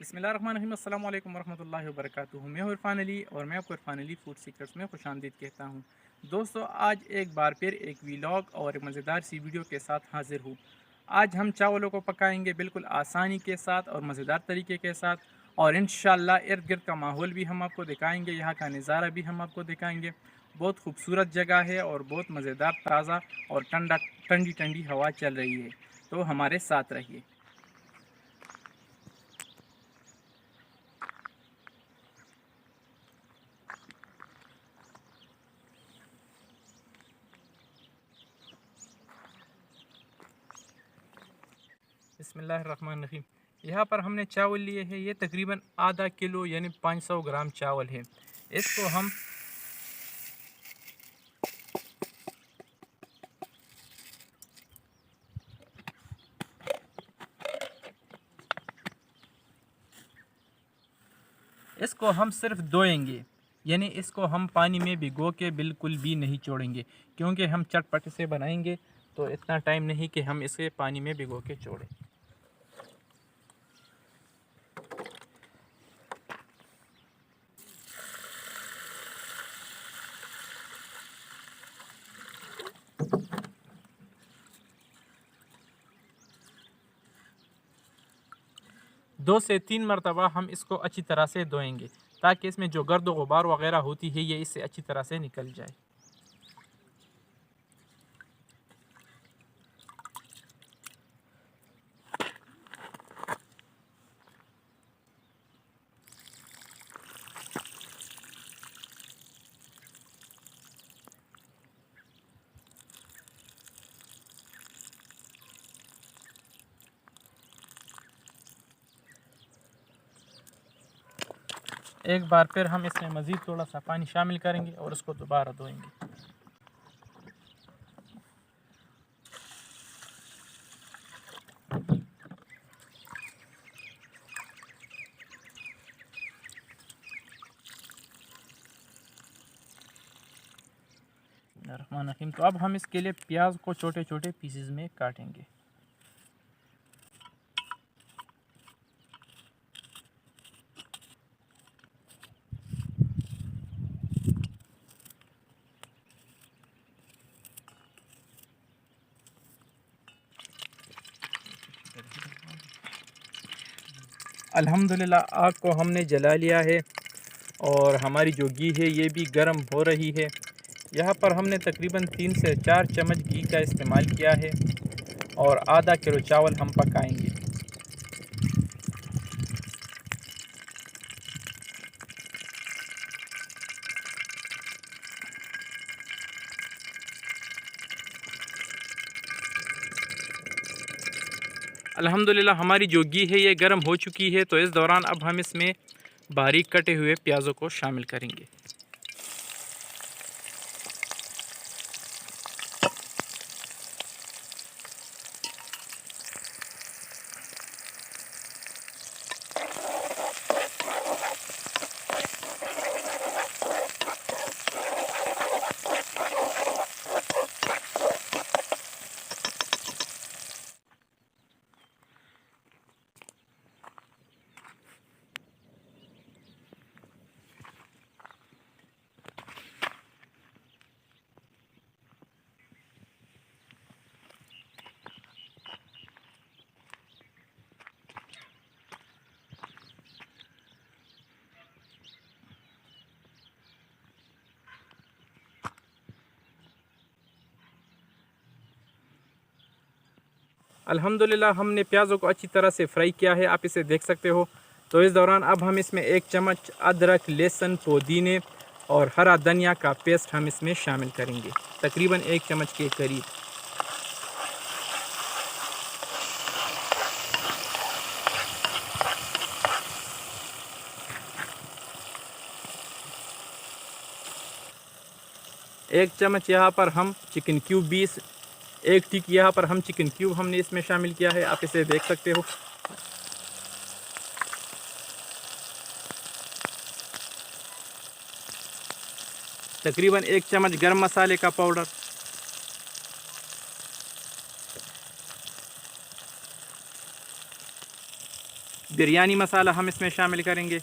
बिस्मिल्लाहिर्रहमानिर्रहीम। अस्सलाम वालेकुम वरहमतुल्लाहि वबरकातुहू। मैं हूँ इरफान अली और मैं आपको इरफान अली फूड सीक्रेट्स में खुशामदीद कहता हूँ। दोस्तों, आज एक बार फिर एक वीलॉग और एक मज़ेदार सी वीडियो के साथ हाजिर हूँ। आज हम चावलों को पकाएंगे बिल्कुल आसानी के साथ और मज़ेदार तरीके के साथ, और इंशाल्लाह इर्द गिर्द का माहौल भी हम आपको दिखाएंगे, यहाँ का नज़ारा भी हम आपको दिखाएंगे। बहुत खूबसूरत जगह है और बहुत मज़ेदार, ताज़ा और ठंडा ठंडी ठंडी हवा चल रही है। तो हमारे साथ रहिए। बिस्मिल्लाहिर्रहमानिर्रहीम। यहाँ पर हमने चावल लिए हैं, ये तकरीबन आधा किलो यानी 500 ग्राम चावल है। इसको हम सिर्फ धोएंगे, यानी इसको हम पानी में भिगो के बिल्कुल भी नहीं छोड़ेंगे, क्योंकि हम चटपट से बनाएंगे तो इतना टाइम नहीं कि हम इसे पानी में भिगो के छोड़ें। 2 से 3 मरतबा हम इसको अच्छी तरह से धोएंगे, ताकि इसमें जो गर्द गुबार वगैरह होती है ये इससे अच्छी तरह से निकल जाए। एक बार फिर हम इसमें मज़ीद थोड़ा सा पानी शामिल करेंगे और उसको दोबारा धोएंगे। रहमान रहीम। तो अब हम इसके लिए प्याज को छोटे छोटे पीसेस में काटेंगे। अल्हम्दुलिल्लाह आग को हमने जला लिया है और हमारी जो घी है ये भी गर्म हो रही है। यहाँ पर हमने तकरीबन 3 से 4 चम्मच घी का इस्तेमाल किया है और आधा किलो चावल हम पकाएंगे। अल्हम्दुलिल्लाह हमारी जो घी है ये गर्म हो चुकी है। तो इस दौरान अब हम इसमें बारीक कटे हुए प्याज़ों को शामिल करेंगे। अल्हम्दुलिल्लाह हमने प्याज़ों को अच्छी तरह से फ्राई किया है, आप इसे देख सकते हो। तो इस दौरान अब हम इसमें 1 चम्मच अदरक, लहसुन, पुदीने और हरा धनिया का पेस्ट हम इसमें शामिल करेंगे, तकरीबन 1 चम्मच के करीब। एक चम्मच यहाँ पर हम चिकन क्यूब 20, एक टिक यहाँ पर हम चिकन क्यूब हमने इसमें शामिल किया है, आप इसे देख सकते हो। तकरीबन 1 चम्मच गरम मसाले का पाउडर, बिरयानी मसाला हम इसमें शामिल करेंगे।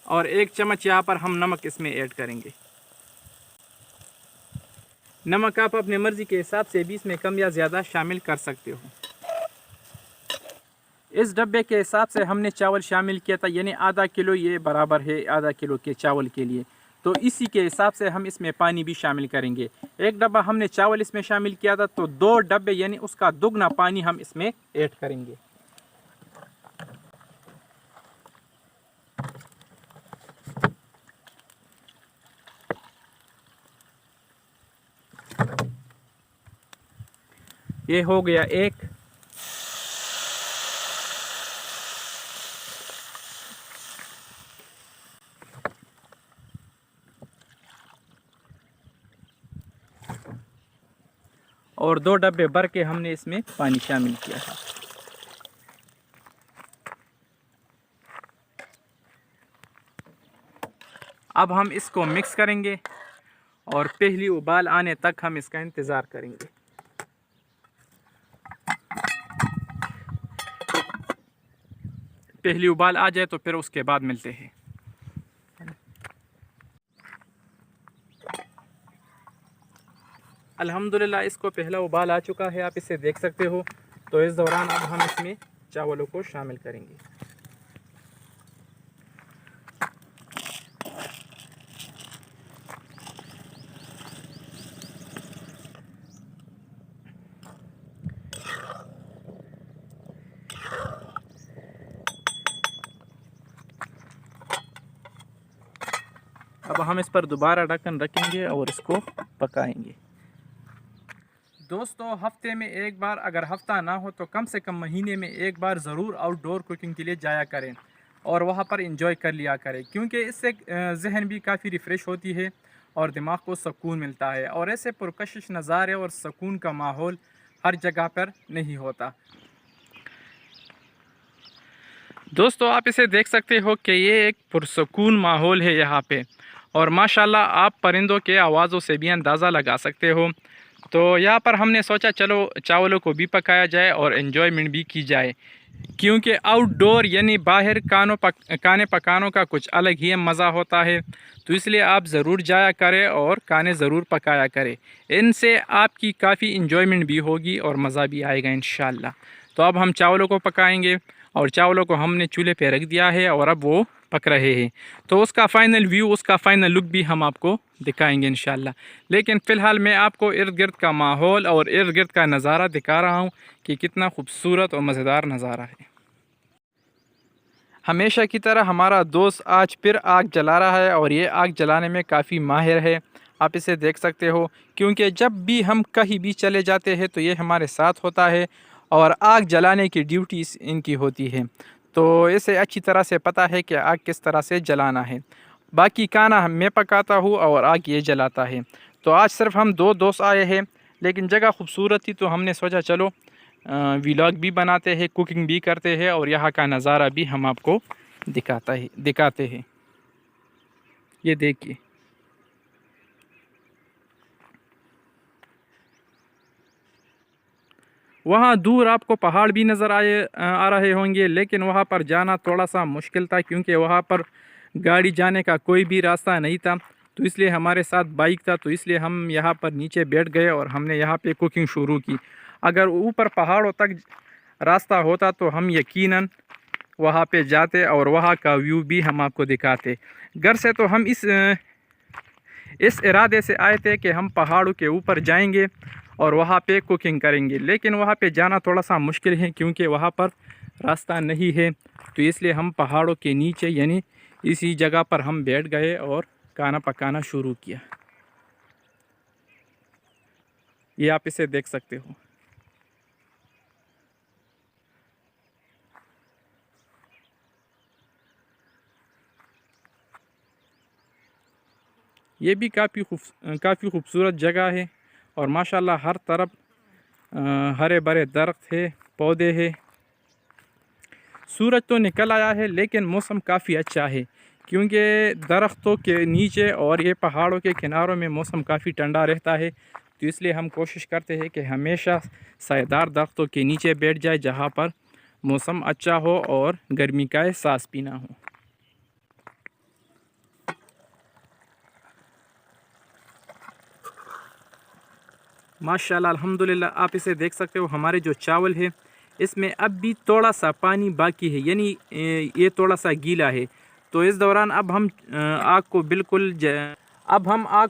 और 1 चम्मच यहाँ पर हम नमक इसमें ऐड करेंगे। नमक आप अपने मर्ज़ी के हिसाब से भी इसमें कम या ज़्यादा शामिल कर सकते हो। इस डब्बे के हिसाब से हमने चावल शामिल किया था, यानी आधा किलो ये बराबर है आधा किलो के चावल के लिए। तो इसी के हिसाब से हम इसमें पानी भी शामिल करेंगे। 1 डब्बा हमने चावल इसमें शामिल किया था, तो 2 डब्बे यानी उसका दुगना पानी हम इसमें ऐड करेंगे। ये हो गया 1। और 2 डब्बे भर के हमने इसमें पानी शामिल किया था। अब हम इसको मिक्स करेंगे और पहली उबाल आने तक हम इसका इंतज़ार करेंगे। पहली उबाल आ जाए तो फिर उसके बाद मिलते हैं। अल्हम्दुलिल्लाह इसको पहला उबाल आ चुका है, आप इसे देख सकते हो। तो इस दौरान अब हम इसमें चावलों को शामिल करेंगे। अब हम इस पर दोबारा ढक्कन रखेंगे और इसको पकाएंगे। दोस्तों, हफ्ते में एक बार, अगर हफ्ता ना हो तो कम से कम महीने में एक बार ज़रूर आउटडोर कुकिंग के लिए जाया करें और वहाँ पर इंजॉय कर लिया करें, क्योंकि इससे जहन भी काफ़ी रिफ़्रेश होती है और दिमाग को सुकून मिलता है। और ऐसे पुरकशिश नज़ारे और सुकून का माहौल हर जगह पर नहीं होता। दोस्तों, आप इसे देख सकते हो कि ये एक पुरसुकून माहौल है यहाँ पे, और माशाल्लाह आप परिंदों के आवाज़ों से भी अंदाज़ा लगा सकते हो। तो यहाँ पर हमने सोचा चलो चावलों को भी पकाया जाए और एंजॉयमेंट भी की जाए, क्योंकि आउटडोर यानी बाहर खाने पकानों का कुछ अलग ही मज़ा होता है। तो इसलिए आप ज़रूर जाया करें और खाने ज़रूर पकाया करें। इनसे आपकी काफ़ी इंजॉयमेंट भी होगी और मज़ा भी आएगा इंशाल्लाह। तो अब हम चावलों को पकाएंगे और चावलों को हमने चूल्हे पे रख दिया है और अब वो पक रहे हैं। तो उसका फ़ाइनल व्यू, उसका फ़ाइनल लुक भी हम आपको दिखाएंगे इंशाल्लाह। लेकिन फ़िलहाल मैं आपको इर्द गिर्द का माहौल और इर्द गिर्द का नज़ारा दिखा रहा हूँ कि कितना खूबसूरत और मज़ेदार नज़ारा है। हमेशा की तरह हमारा दोस्त आज फिर आग जला रहा है और ये आग जलाने में काफ़ी माहिर है। आप इसे देख सकते हो, क्योंकि जब भी हम कहीं भी चले जाते हैं तो ये हमारे साथ होता है और आग जलाने की ड्यूटी इनकी होती है। तो इसे अच्छी तरह से पता है कि आग किस तरह से जलाना है। बाकी खाना मैं पकाता हूँ और आग ये जलाता है। तो आज सिर्फ हम 2 दोस्त आए हैं, लेकिन जगह खूबसूरत थी तो हमने सोचा चलो व्लॉग भी बनाते हैं, कुकिंग भी करते हैं और यहाँ का नज़ारा भी हम आपको दिखाते हैं। ये देखिए, वहाँ दूर आपको पहाड़ भी नज़र आ रहे होंगे, लेकिन वहाँ पर जाना थोड़ा सा मुश्किल था, क्योंकि वहाँ पर गाड़ी जाने का कोई भी रास्ता नहीं था। तो इसलिए हमारे साथ बाइक था, तो इसलिए हम यहाँ पर नीचे बैठ गए और हमने यहाँ पे कुकिंग शुरू की। अगर ऊपर पहाड़ों तक रास्ता होता तो हम यकीनन वहाँ पे जाते और वहाँ का व्यू भी हम आपको दिखाते। घर से तो हम इस इरादे से आए थे कि हम पहाड़ों के ऊपर जाएंगे और वहाँ पे कुकिंग करेंगे, लेकिन वहाँ पे जाना थोड़ा सा मुश्किल है क्योंकि वहाँ पर रास्ता नहीं है। तो इसलिए हम पहाड़ों के नीचे यानी इसी जगह पर हम बैठ गए और खाना पकाना शुरू किया। ये आप इसे देख सकते हो। ये भी काफ़ी खूबसूरत जगह है और माशाल्लाह हर तरफ हरे भरे दरख्त है, पौधे हैं। सूरज तो निकल आया है लेकिन मौसम काफ़ी अच्छा है, क्योंकि दरख्तों के नीचे और ये पहाड़ों के किनारों में मौसम काफ़ी ठंडा रहता है। तो इसलिए हम कोशिश करते हैं कि हमेशा सायेदार दरख्तों के नीचे बैठ जाए, जहाँ पर मौसम अच्छा हो और गर्मी का एहसास भी ना हो। माशाल्लाह अल्हम्दुलिल्लाह, आप इसे देख सकते हो। हमारे जो चावल है इसमें अब भी थोड़ा सा पानी बाकी है, यानी ये थोड़ा सा गीला है। तो इस दौरान अब हम आग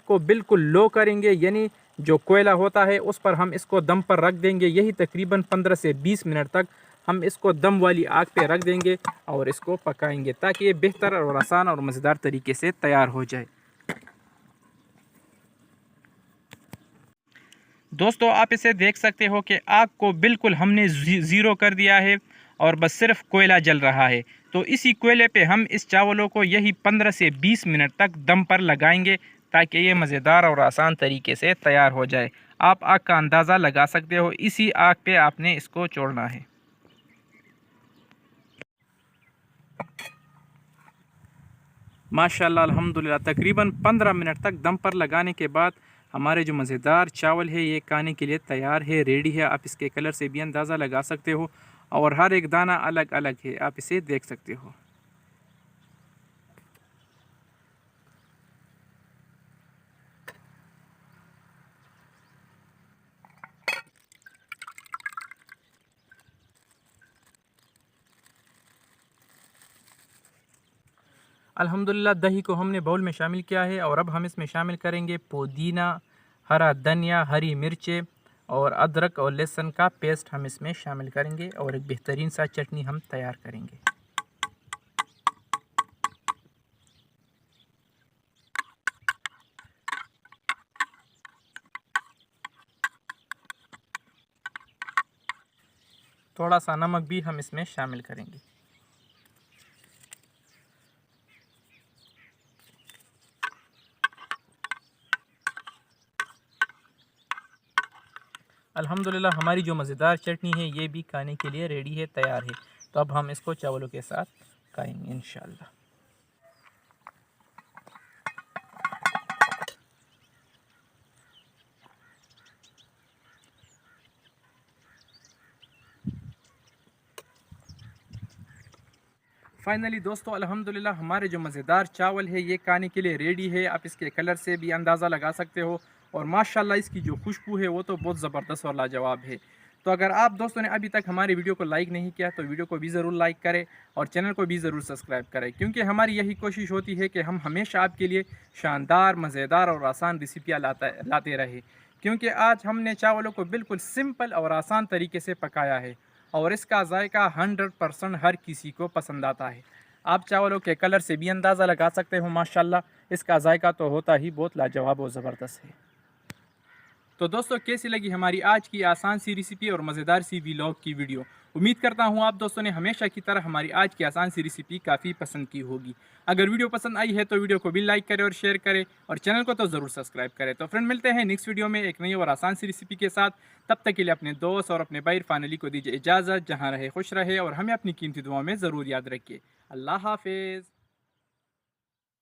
को बिल्कुल लो करेंगे, यानी जो कोयला होता है उस पर हम इसको दम पर रख देंगे। यही तकरीबन 15 से 20 मिनट तक हम इसको दम वाली आग पे रख देंगे और इसको पकाएंगे, ताकि ये बेहतर और आसान और मज़ेदार तरीके से तैयार हो जाए। दोस्तों, आप इसे देख सकते हो कि आग को बिल्कुल हमने ज़ीरो कर दिया है और बस सिर्फ कोयला जल रहा है। तो इसी कोयले पे हम इस चावलों को यही 15 से 20 मिनट तक दम पर लगाएंगे, ताकि ये मज़ेदार और आसान तरीके से तैयार हो जाए। आप आग का अंदाज़ा लगा सकते हो, इसी आग पे आपने इसको छोड़ना है। माशाल्लाह अल्हम्दुलिल्लाह, तकरीबन 15 मिनट तक दम पर लगाने के बाद हमारे जो मज़ेदार चावल है ये खाने के लिए तैयार है, रेडी है। आप इसके कलर से भी अंदाज़ा लगा सकते हो और हर एक दाना अलग अलग है, आप इसे देख सकते हो। अल्हम्दुलिल्लाह, दही को हमने बाउल में शामिल किया है और अब हम इसमें शामिल करेंगे पुदीना, हरा धनिया, हरी मिर्चें और अदरक और लहसुन का पेस्ट हम इसमें शामिल करेंगे और एक बेहतरीन सा चटनी हम तैयार करेंगे। थोड़ा सा नमक भी हम इसमें शामिल करेंगे। अल्हम्दुलिल्लाह, हमारी जो मज़ेदार चटनी है ये भी खाने के लिए रेडी है, तैयार है। तो अब हम इसको चावलों के साथ खाएंगे इंशाल्लाह। फाइनली दोस्तों, अल्हम्दुलिल्लाह, हमारे जो मज़ेदार चावल है ये खाने के लिए रेडी है। आप इसके कलर से भी अंदाज़ा लगा सकते हो और माशाल्लाह इसकी जो खुशबू है वो तो बहुत ज़बरदस्त और लाजवाब है। तो अगर आप दोस्तों ने अभी तक हमारी वीडियो को लाइक नहीं किया तो वीडियो को भी ज़रूर लाइक करें और चैनल को भी ज़रूर सब्सक्राइब करें, क्योंकि हमारी यही कोशिश होती है कि हम हमेशा आपके लिए शानदार, मज़ेदार और आसान रेसिपियाँ लाते रहे। क्योंकि आज हमने चावलों को बिल्कुल सिंपल और आसान तरीके से पकाया है और इसका जायका 100% हर किसी को पसंद आता है। आप चावलों के कलर से भी अंदाज़ा लगा सकते हो, माशाल्लाह इसका जायका तो होता ही बहुत लाजवाब और ज़बरदस्त है। तो दोस्तों, कैसी लगी हमारी आज की आसान सी रेसिपी और मज़ेदार सी व्लॉग की वीडियो? उम्मीद करता हूँ आप दोस्तों ने हमेशा की तरह हमारी आज की आसान सी रेसिपी काफ़ी पसंद की होगी। अगर वीडियो पसंद आई है तो वीडियो को भी लाइक करें और शेयर करें और चैनल को तो ज़रूर सब्सक्राइब करें। तो फ्रेंड, मिलते हैं नेक्स्ट वीडियो में एक नई और आसान सी रेसिपी के साथ। तब तक के लिए अपने दोस्त और अपने भाई इरफान अली को दीजिए इजाज़त। जहाँ रहे खुश रहे और हमें अपनी कीमती दुआओं में ज़रूर याद रखिए। अल्लाह हाफिज़।